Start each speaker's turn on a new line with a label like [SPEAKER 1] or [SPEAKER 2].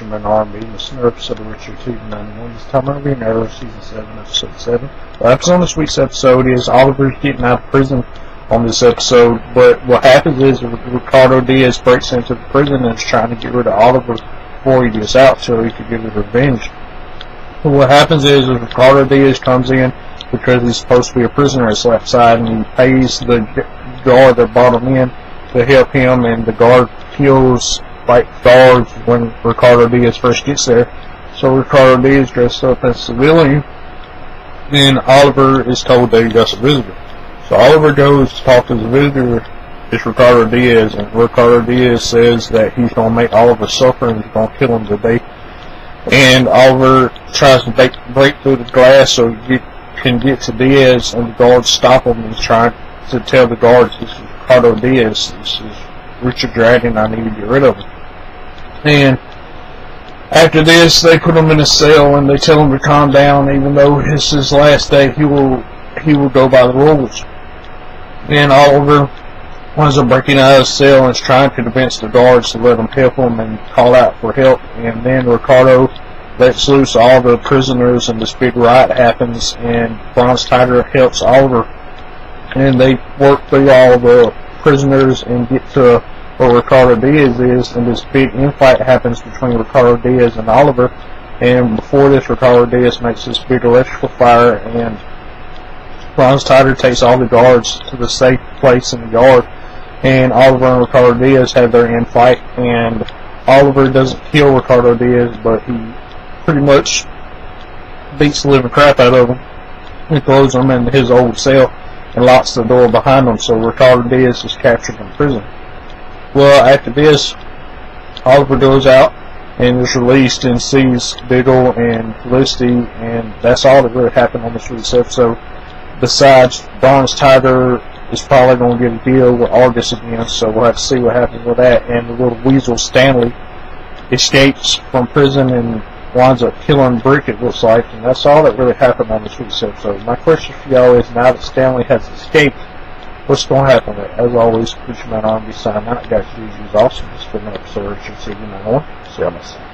[SPEAKER 1] Richard R&B, and this is another episode of Richard TV91. This time I'm being Arrow, Season 7, Episode 7. What happens on this week's episode is Oliver's getting out of prison on this episode, but what happens is Ricardo Diaz breaks into the prison and is trying to get rid of Oliver before he gets out so he can get his revenge. But what happens is Ricardo Diaz comes in because he's supposed to be a prisoner at left side, and he pays the guard that brought him in to help him, and the guard kills guards when Ricardo Diaz first gets there. So Ricardo Diaz dressed up as a civilian, and Oliver is told that he got a visitor. So Oliver goes to talk to the visitor. It's Ricardo Diaz, and Ricardo Diaz says that he's going to make Oliver suffer and he's going to kill him today. And Oliver tries to break through the glass so he can get to Diaz, and the guards stop him. He's trying to tell the guards, this is Ricardo Diaz, this is Richard Dragon, I need to get rid of him. And after this, they put him in a cell and they tell him to calm down, even though it's his last day. He will go by the rules. And Oliver winds up breaking out of the cell and is trying to convince the guards to let him help him and call out for help. And then Ricardo lets loose all the prisoners, and this big riot happens, and Bronze Tiger helps Oliver, and they work through all the prisoners and get to where Ricardo Diaz is, and this big infight happens between Ricardo Diaz and Oliver. And before this, Ricardo Diaz makes this big electrical fire, and Bronze Tiger takes all the guards to the safe place in the yard, and Oliver and Ricardo Diaz have their infight, and Oliver doesn't kill Ricardo Diaz, but he pretty much beats the living crap out of him. He throws him into his old cell and locks the door behind him, so Ricardo Diaz is captured in prison. Well, after this, Oliver goes out and is released and sees Diggle and Felicity, and that's all that really happened on this week's episode. Besides, Bronze Tiger is probably going to get a deal with Argus again, so we'll have to see what happens with that. And the little weasel Stanley escapes from prison and winds up killing Brick, it looks like, and that's all that really happened on this week's episode. My question for y'all is, now that Stanley has escaped, what's going to happen with it? As always, Richard R&B signing out. Guys, use awesome. This has been an episode of Richard TV91. See y'all next time.